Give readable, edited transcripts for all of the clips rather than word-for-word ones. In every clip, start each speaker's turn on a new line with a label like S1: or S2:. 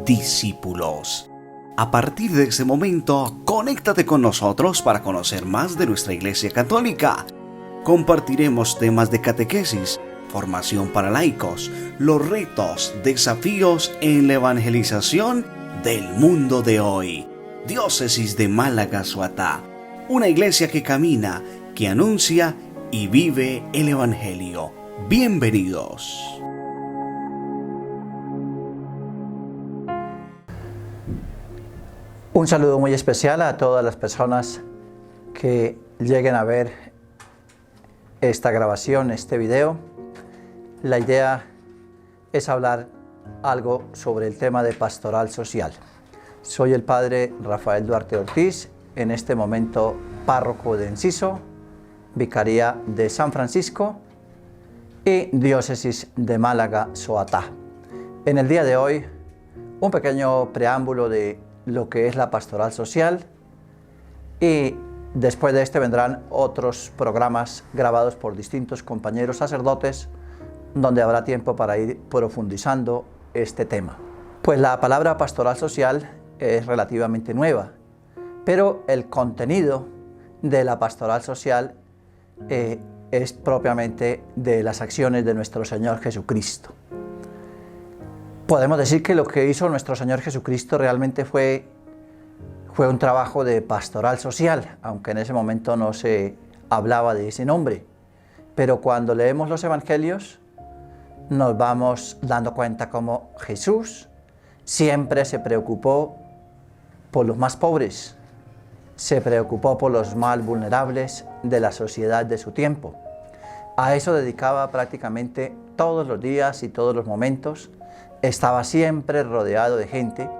S1: discípulos. A partir de ese momento, conéctate con nosotros para conocer más de nuestra Iglesia Católica. Compartiremos temas de catequesis, formación para laicos, los retos, desafíos en la evangelización del mundo de hoy. Diócesis de Málaga-Soatá, una iglesia que camina, que anuncia y vive el Evangelio. Bienvenidos.
S2: Un saludo muy especial a todas las personas que lleguen a ver esta grabación, este video. La idea es hablar algo sobre el tema de pastoral social. Soy el padre Rafael Duarte Ortiz, en este momento párroco de Enciso, Vicaría de San Francisco y Diócesis de Málaga-Soatá. En el día de hoy, un pequeño preámbulo de lo que es la pastoral social, y después de este vendrán otros programas grabados por distintos compañeros sacerdotes donde habrá tiempo para ir profundizando este tema. Pues la palabra pastoral social es relativamente nueva, pero el contenido de la pastoral social es propiamente de las acciones de nuestro Señor Jesucristo. Podemos decir que lo que hizo nuestro Señor Jesucristo realmente fue un trabajo de pastoral social, aunque en ese momento no se hablaba de ese nombre. Pero cuando leemos los evangelios, nos vamos dando cuenta cómo Jesús siempre se preocupó por los más pobres, se preocupó por los más vulnerables de la sociedad de su tiempo. A eso dedicaba prácticamente todos los días y todos los momentos. Estaba siempre rodeado de gente.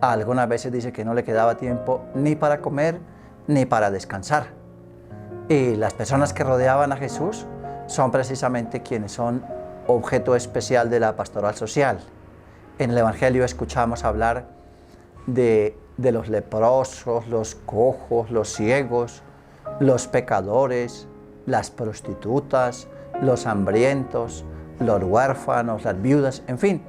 S2: Algunas veces dice que no le quedaba tiempo ni para comer ni para descansar. Y las personas que rodeaban a Jesús son precisamente quienes son objeto especial de la pastoral social. En el Evangelio escuchamos hablar de los leprosos, los cojos, los ciegos, los pecadores, las prostitutas, los hambrientos, los huérfanos, las viudas, en fin,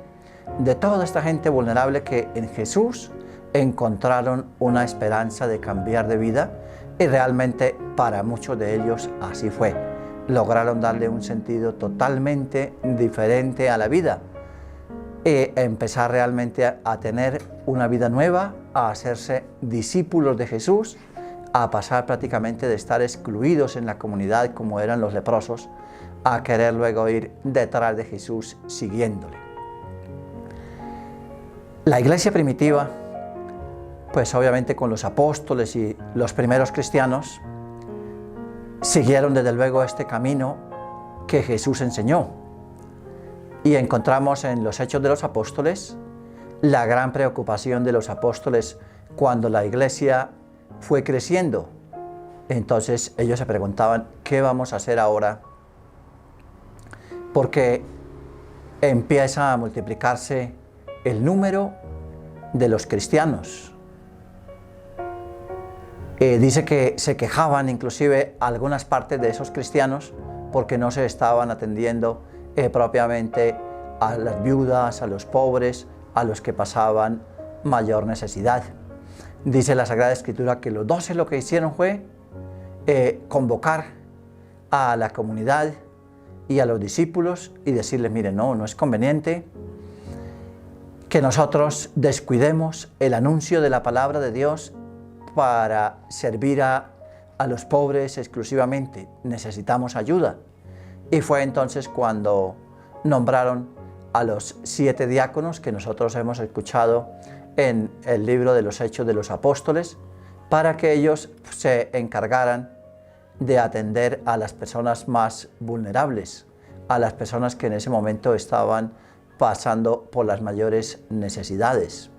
S2: de toda esta gente vulnerable que en Jesús encontraron una esperanza de cambiar de vida, y realmente para muchos de ellos así fue. Lograron darle un sentido totalmente diferente a la vida y empezar realmente a tener una vida nueva, a hacerse discípulos de Jesús, a pasar prácticamente de estar excluidos en la comunidad como eran los leprosos, a querer luego ir detrás de Jesús siguiéndole. La iglesia primitiva, pues obviamente con los apóstoles y los primeros cristianos, siguieron desde luego este camino que Jesús enseñó. Y encontramos en los Hechos de los Apóstoles la gran preocupación de los apóstoles cuando la iglesia fue creciendo. Entonces ellos se preguntaban, ¿qué vamos a hacer ahora? Porque empieza a multiplicarse el número de los cristianos. Dice que se quejaban inclusive algunas partes de esos cristianos porque no se estaban atendiendo propiamente a las viudas, a los pobres, a los que pasaban mayor necesidad. Dice la Sagrada Escritura que los 12 lo que hicieron fue convocar a la comunidad y a los discípulos y decirles, miren, no es conveniente que nosotros descuidemos el anuncio de la palabra de Dios para servir a los pobres exclusivamente. Necesitamos ayuda. Y fue entonces cuando nombraron a los 7 diáconos que nosotros hemos escuchado en el libro de los Hechos de los Apóstoles, para que ellos se encargaran de atender a las personas más vulnerables, a las personas que en ese momento estaban pasando por las mayores necesidades.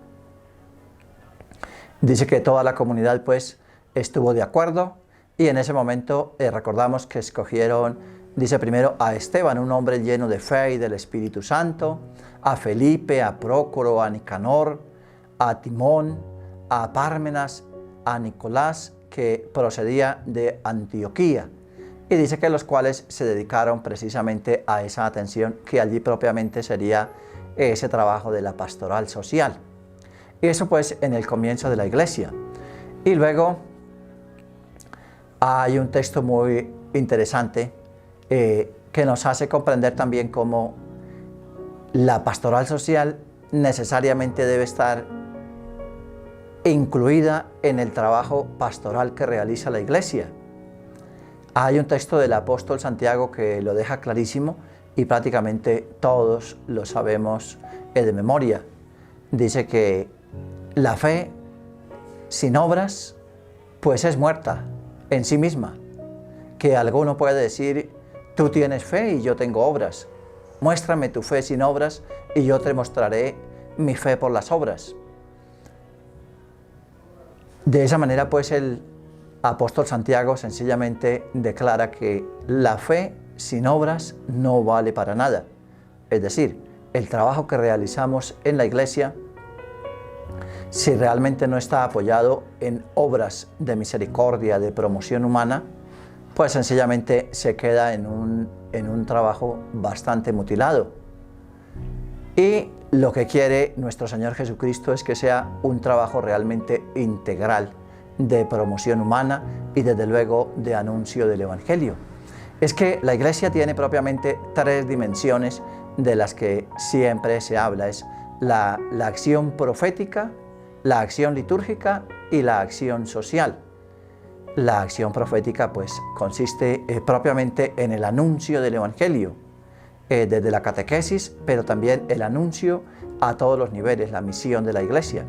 S2: Dice que toda la comunidad pues estuvo de acuerdo, y en ese momento recordamos que escogieron, dice primero a Esteban, un hombre lleno de fe y del Espíritu Santo, a Felipe, a Prócoro, a Nicanor, a Timón, a Pármenas, a Nicolás, que procedía de Antioquía, y dice que los cuales se dedicaron precisamente a esa atención que allí propiamente sería ese trabajo de la pastoral social. Y eso pues en el comienzo de la iglesia. Y luego hay un texto muy interesante que nos hace comprender también cómo la pastoral social necesariamente debe estar incluida en el trabajo pastoral que realiza la iglesia. Hay un texto del apóstol Santiago que lo deja clarísimo y prácticamente todos lo sabemos de memoria. Dice que la fe sin obras pues es muerta en sí misma. Que alguno puede decir, tú tienes fe y yo tengo obras. Muéstrame tu fe sin obras y yo te mostraré mi fe por las obras. De esa manera pues el apóstol Santiago sencillamente declara que la fe sin obras no vale para nada. Es decir, el trabajo que realizamos en la iglesia, si realmente no está apoyado en obras de misericordia, de promoción humana, pues sencillamente se queda en un trabajo bastante mutilado. Y lo que quiere nuestro Señor Jesucristo es que sea un trabajo realmente integral de promoción humana y desde luego de anuncio del Evangelio. Es que la iglesia tiene propiamente tres dimensiones de las que siempre se habla. Es la acción profética, la acción litúrgica y la acción social. La acción profética pues consiste propiamente en el anuncio del Evangelio, desde la catequesis, pero también el anuncio a todos los niveles, la misión de la iglesia.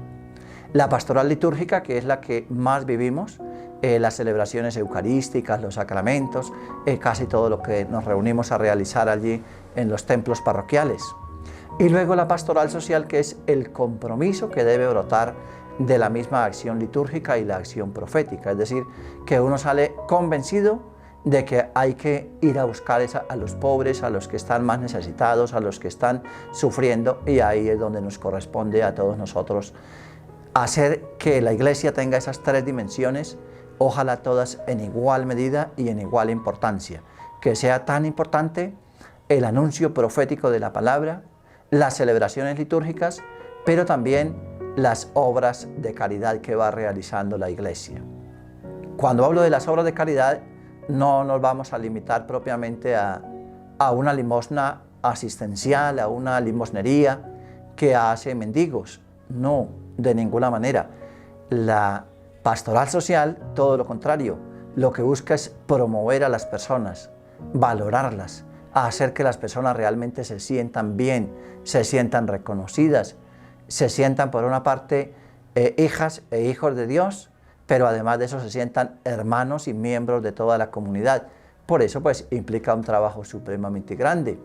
S2: La pastoral litúrgica, que es la que más vivimos, las celebraciones eucarísticas, los sacramentos, casi todo lo que nos reunimos a realizar allí en los templos parroquiales. Y luego la pastoral social, que es el compromiso que debe brotar de la misma acción litúrgica y la acción profética, es decir, que uno sale convencido de que hay que ir a buscar a los pobres, a los que están más necesitados, a los que están sufriendo, y ahí es donde nos corresponde a todos nosotros hacer que la iglesia tenga esas tres dimensiones, ojalá todas en igual medida y en igual importancia, que sea tan importante el anuncio profético de la palabra, las celebraciones litúrgicas, pero también las obras de caridad que va realizando la iglesia. Cuando hablo de las obras de caridad, no nos vamos a limitar propiamente a una limosna asistencial, a una limosnería que hace mendigos. No, de ninguna manera. La pastoral social, todo lo contrario, lo que busca es promover a las personas, valorarlas, hacer que las personas realmente se sientan bien, se sientan reconocidas, se sientan por una parte hijas e hijos de Dios, pero además de eso se sientan hermanos y miembros de toda la comunidad. Por eso pues implica un trabajo supremamente grande.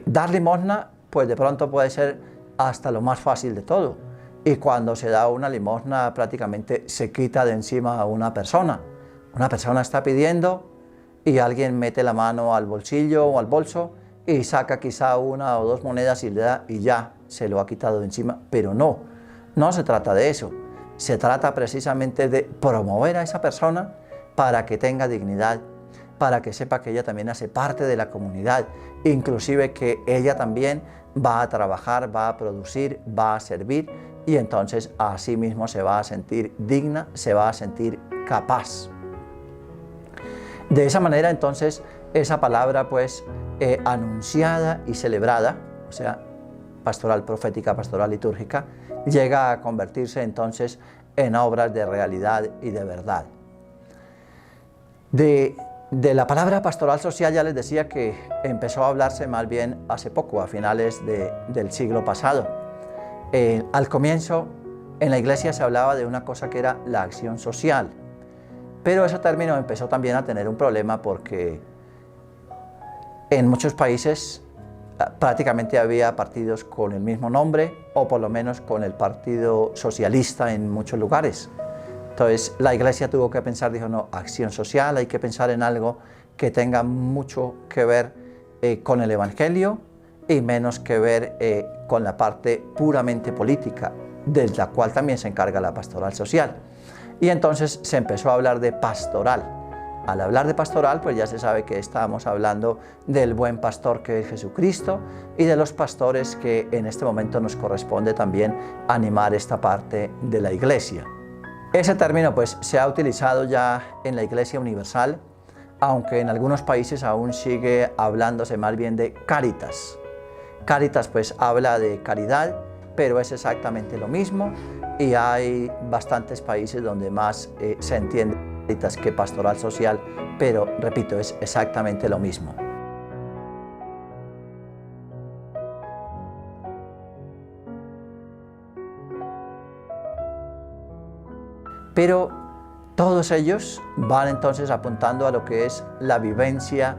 S2: Dar limosna pues de pronto puede ser hasta lo más fácil de todo, y cuando se da una limosna prácticamente se quita de encima a una persona. Una persona está pidiendo y alguien mete la mano al bolsillo o al bolso y saca quizá una o dos monedas y le da y ya se lo ha quitado de encima, pero no se trata de eso. Se trata precisamente de promover a esa persona para que tenga dignidad, para que sepa que ella también hace parte de la comunidad, inclusive que ella también va a trabajar, va a producir, va a servir, y entonces así mismo se va a sentir digna, se va a sentir capaz. De esa manera entonces esa palabra pues anunciada y celebrada, o sea, pastoral profética, pastoral litúrgica, llega a convertirse entonces en obras de realidad y de verdad. De la palabra pastoral social ya les decía que empezó a hablarse más bien hace poco, a finales del siglo pasado. Al comienzo en la iglesia se hablaba de una cosa que era la acción social, pero ese término empezó también a tener un problema porque en muchos países prácticamente había partidos con el mismo nombre, o por lo menos con el Partido Socialista en muchos lugares. Entonces la iglesia tuvo que pensar, dijo, no, acción social, hay que pensar en algo que tenga mucho que ver con el Evangelio y menos que ver con la parte puramente política, de la cual también se encarga la pastoral social. Y entonces se empezó a hablar de pastoral, Al hablar de pastoral, pues ya se sabe que estamos hablando del buen pastor que es Jesucristo y de los pastores que en este momento nos corresponde también animar esta parte de la iglesia. Ese término pues se ha utilizado ya en la Iglesia Universal, aunque en algunos países aún sigue hablándose más bien de caritas. Caritas pues habla de caridad, pero es exactamente lo mismo y hay bastantes países donde más se entiende caritas que pastoral social, pero repito, es exactamente lo mismo. Pero todos ellos van entonces apuntando a lo que es la vivencia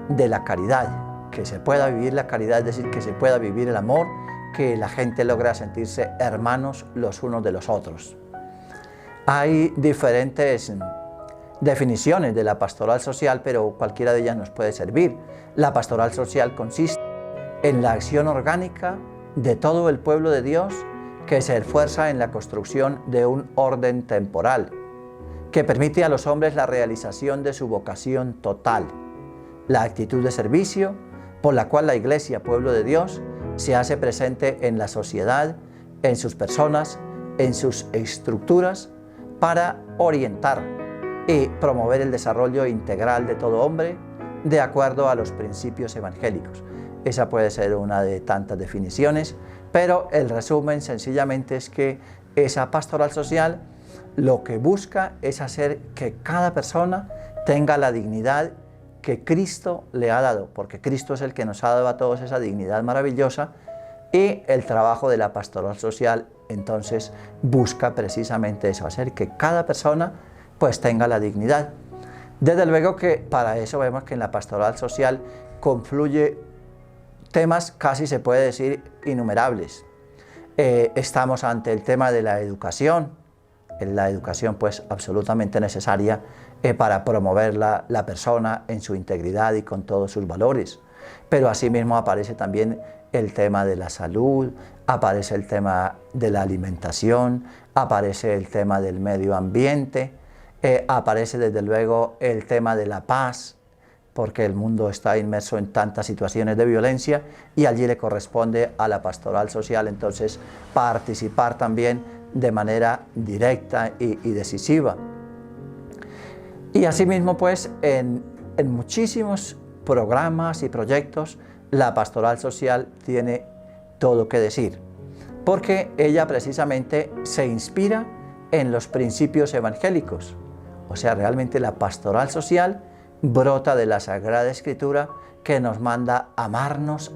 S2: de la caridad, que se pueda vivir la caridad, es decir, que se pueda vivir el amor, que la gente logra sentirse hermanos los unos de los otros. Hay diferentes definiciones de la pastoral social, pero cualquiera de ellas nos puede servir. La pastoral social consiste en la acción orgánica de todo el pueblo de Dios que se esfuerza en la construcción de un orden temporal, que permite a los hombres la realización de su vocación total, la actitud de servicio por la cual la Iglesia, pueblo de Dios, se hace presente en la sociedad, en sus personas, en sus estructuras, para orientar y promover el desarrollo integral de todo hombre de acuerdo a los principios evangélicos. Esa puede ser una de tantas definiciones, pero el resumen sencillamente es que esa pastoral social lo que busca es hacer que cada persona tenga la dignidad que Cristo le ha dado, porque Cristo es el que nos ha dado a todos esa dignidad maravillosa, y el trabajo de la pastoral social entonces busca precisamente eso, hacer que cada persona pues tenga la dignidad. Desde luego que para eso vemos que en la pastoral social confluye temas casi se puede decir innumerables. Estamos ante el tema de la educación pues absolutamente necesaria para promover la persona en su integridad y con todos sus valores. Pero asimismo aparece también el tema de la salud, aparece el tema de la alimentación, aparece el tema del medio ambiente, aparece desde luego el tema de la paz, porque el mundo está inmerso en tantas situaciones de violencia y allí le corresponde a la pastoral social entonces participar también de manera directa y decisiva. Y asimismo pues en muchísimos programas y proyectos la pastoral social tiene todo que decir, porque ella precisamente se inspira en los principios evangélicos. O sea, realmente la pastoral social brota de la Sagrada Escritura que nos manda amarnos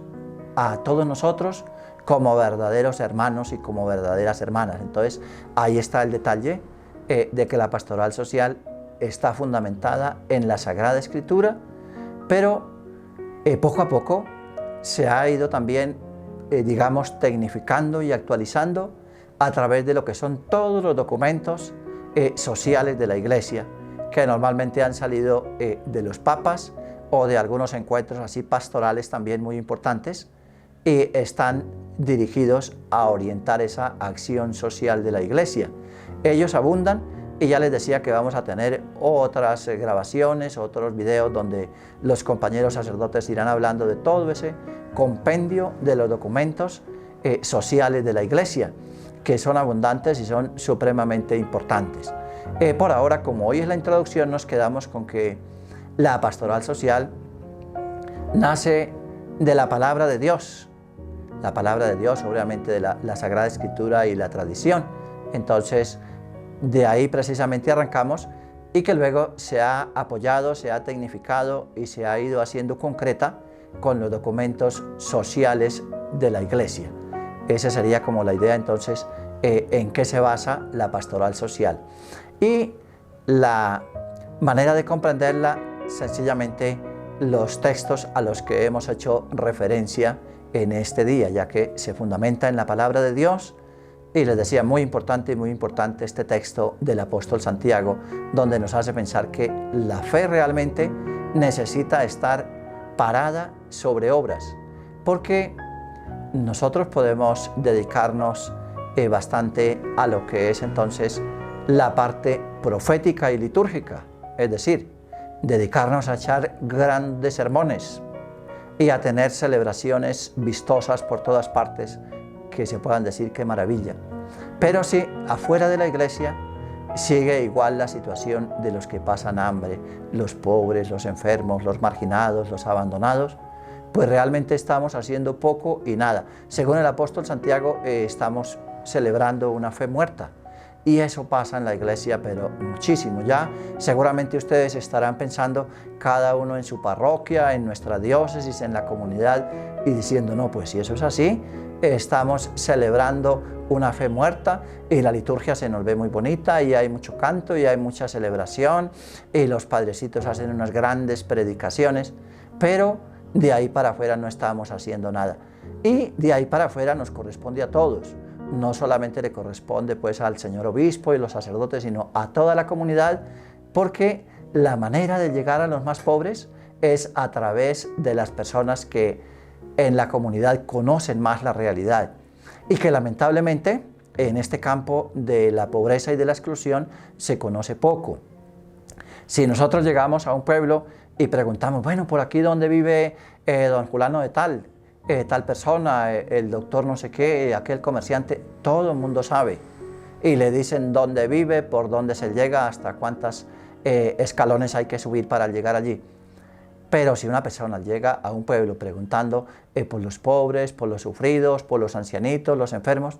S2: a todos nosotros como verdaderos hermanos y como verdaderas hermanas. Entonces, ahí está el detalle de que la pastoral social está fundamentada en la Sagrada Escritura, pero poco a poco se ha ido también, digamos, tecnificando y actualizando a través de lo que son todos los documentos sociales de la Iglesia, que normalmente han salido de los papas o de algunos encuentros así pastorales también muy importantes, y están dirigidos a orientar esa acción social de la Iglesia. Ellos abundan y ya les decía que vamos a tener otras grabaciones, otros videos donde los compañeros sacerdotes irán hablando de todo ese compendio de los documentos sociales de la Iglesia, que son abundantes y son supremamente importantes. Por ahora, como hoy es la introducción, nos quedamos con que la pastoral social nace de la palabra de Dios. La palabra de Dios, obviamente de la Sagrada Escritura y la tradición. Entonces, de ahí precisamente arrancamos y que luego se ha apoyado, se ha tecnificado y se ha ido haciendo concreta con los documentos sociales de la Iglesia. Esa sería como la idea entonces en qué se basa la pastoral social. Y la manera de comprenderla, sencillamente los textos a los que hemos hecho referencia en este día, ya que se fundamenta en la palabra de Dios. Y les decía, muy importante este texto del apóstol Santiago, donde nos hace pensar que la fe realmente necesita estar parada sobre obras, porque nosotros podemos dedicarnos bastante a lo que es entonces la parte profética y litúrgica, es decir, dedicarnos a echar grandes sermones y a tener celebraciones vistosas por todas partes que se puedan decir qué maravilla. Pero si afuera de la iglesia sigue igual la situación de los que pasan hambre, los pobres, los enfermos, los marginados, los abandonados, pues realmente estamos haciendo poco y nada. Según el apóstol Santiago, estamos celebrando una fe muerta. Y eso pasa en la iglesia, pero muchísimo. Ya seguramente ustedes estarán pensando, cada uno en su parroquia, en nuestra diócesis, en la comunidad, y diciendo, no, pues si eso es así, estamos celebrando una fe muerta y la liturgia se nos ve muy bonita y hay mucho canto y hay mucha celebración y los padrecitos hacen unas grandes predicaciones, pero de ahí para afuera no estamos haciendo nada. Y de ahí para afuera nos corresponde a todos. No solamente le corresponde pues al señor obispo y los sacerdotes, sino a toda la comunidad, porque la manera de llegar a los más pobres es a través de las personas que en la comunidad conocen más la realidad y que lamentablemente en este campo de la pobreza y de la exclusión se conoce poco. Si nosotros llegamos a un pueblo y preguntamos, bueno, por aquí ¿dónde vive don fulano de tal? Tal persona, el doctor no sé qué, aquel comerciante, todo el mundo sabe. Y le dicen dónde vive, por dónde se llega, hasta cuántos escalones hay que subir para llegar allí. Pero si una persona llega a un pueblo preguntando por los pobres, por los sufridos, por los ancianitos, los enfermos,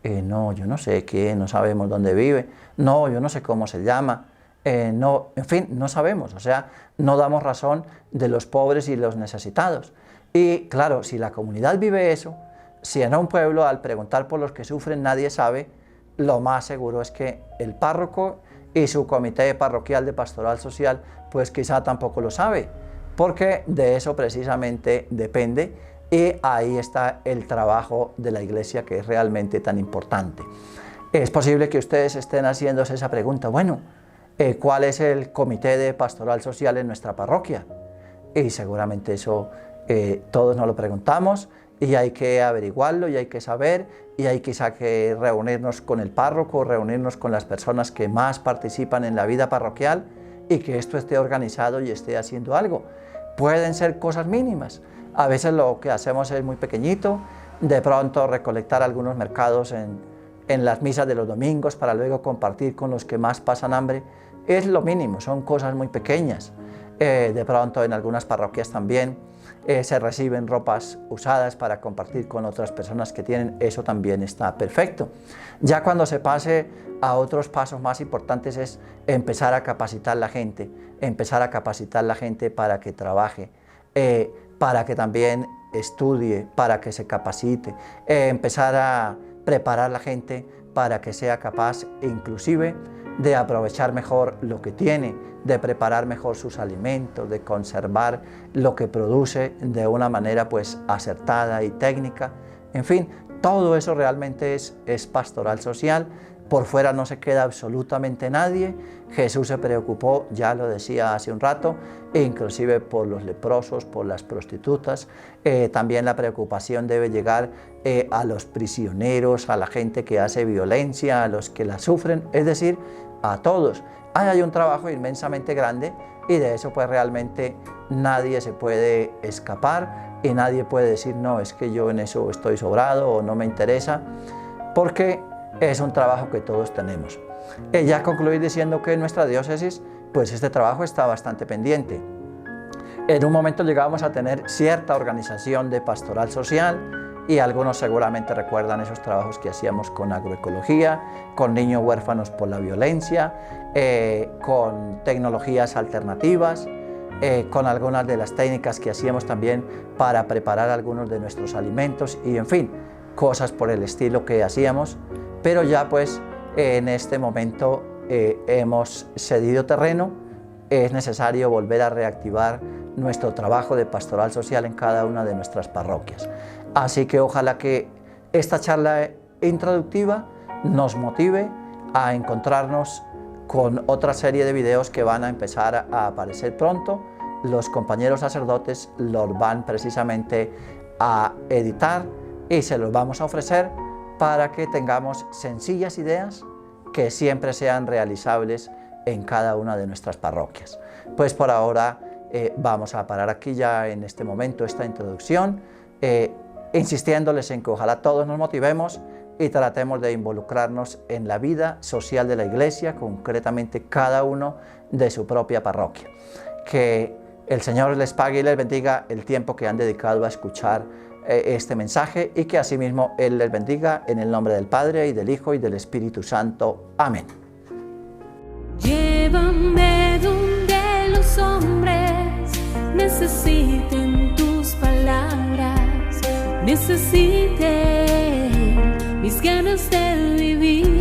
S2: no, yo no sé quién, no sabemos dónde vive, no, yo no sé cómo se llama, no, en fin, no sabemos, o sea, no damos razón de los pobres y los necesitados. Y claro, si la comunidad vive eso, si en un pueblo al preguntar por los que sufren nadie sabe, lo más seguro es que el párroco y su comité parroquial de pastoral social pues quizá tampoco lo sabe, porque de eso precisamente depende y ahí está el trabajo de la iglesia, que es realmente tan importante. Es posible que ustedes estén haciéndose esa pregunta, bueno, ¿cuál es el comité de pastoral social en nuestra parroquia? Y seguramente eso todos nos lo preguntamos y hay que averiguarlo y hay que saber y hay quizá que reunirnos con el párroco, reunirnos con las personas que más participan en la vida parroquial y que esto esté organizado y esté haciendo algo. Pueden ser cosas mínimas, a veces lo que hacemos es muy pequeñito, de pronto recolectar algunos mercados en las misas de los domingos para luego compartir con los que más pasan hambre, es lo mínimo, son cosas muy pequeñas. De pronto en algunas parroquias también se reciben ropas usadas para compartir con otras personas que tienen, eso también está perfecto. Ya cuando se pase a otros pasos más importantes es empezar a capacitar la gente, para que trabaje, para que también estudie, para que se capacite, empezar a preparar la gente para que sea capaz inclusive de aprovechar mejor lo que tiene, de preparar mejor sus alimentos, de conservar lo que produce de una manera pues acertada y técnica. En fin, todo eso realmente es pastoral social. Por fuera no se queda absolutamente nadie. Jesús se preocupó, ya lo decía hace un rato, inclusive por los leprosos, por las prostitutas. También la preocupación debe llegar a los prisioneros, a la gente que hace violencia, a los que la sufren, es decir, a todos. Hay un trabajo inmensamente grande y de eso pues realmente nadie se puede escapar y nadie puede decir no, es que yo en eso estoy sobrado o no me interesa, porque es un trabajo que todos tenemos. Ya concluí diciendo que en nuestra diócesis pues este trabajo está bastante pendiente. En un momento llegábamos a tener cierta organización de pastoral social y algunos seguramente recuerdan esos trabajos que hacíamos con agroecología, con niños huérfanos por la violencia, con tecnologías alternativas, con algunas de las técnicas que hacíamos también para preparar algunos de nuestros alimentos y en fin, cosas por el estilo que hacíamos, pero ya pues en este momento hemos cedido terreno, es necesario volver a reactivar nuestro trabajo de pastoral social en cada una de nuestras parroquias. Así que ojalá que esta charla introductiva nos motive a encontrarnos con otra serie de videos que van a empezar a aparecer pronto. Los compañeros sacerdotes los van precisamente a editar y se los vamos a ofrecer para que tengamos sencillas ideas que siempre sean realizables en cada una de nuestras parroquias. Pues por ahora vamos a parar aquí ya en este momento esta introducción, insistiéndoles en que ojalá todos nos motivemos y tratemos de involucrarnos en la vida social de la Iglesia, concretamente cada uno de su propia parroquia. Que el Señor les pague y les bendiga el tiempo que han dedicado a escuchar este mensaje, y que asimismo Él les bendiga en el nombre del Padre y del Hijo y del Espíritu Santo. Amén.
S3: Llévame donde los hombres necesiten tus palabras, necesiten mis ganas de vivir.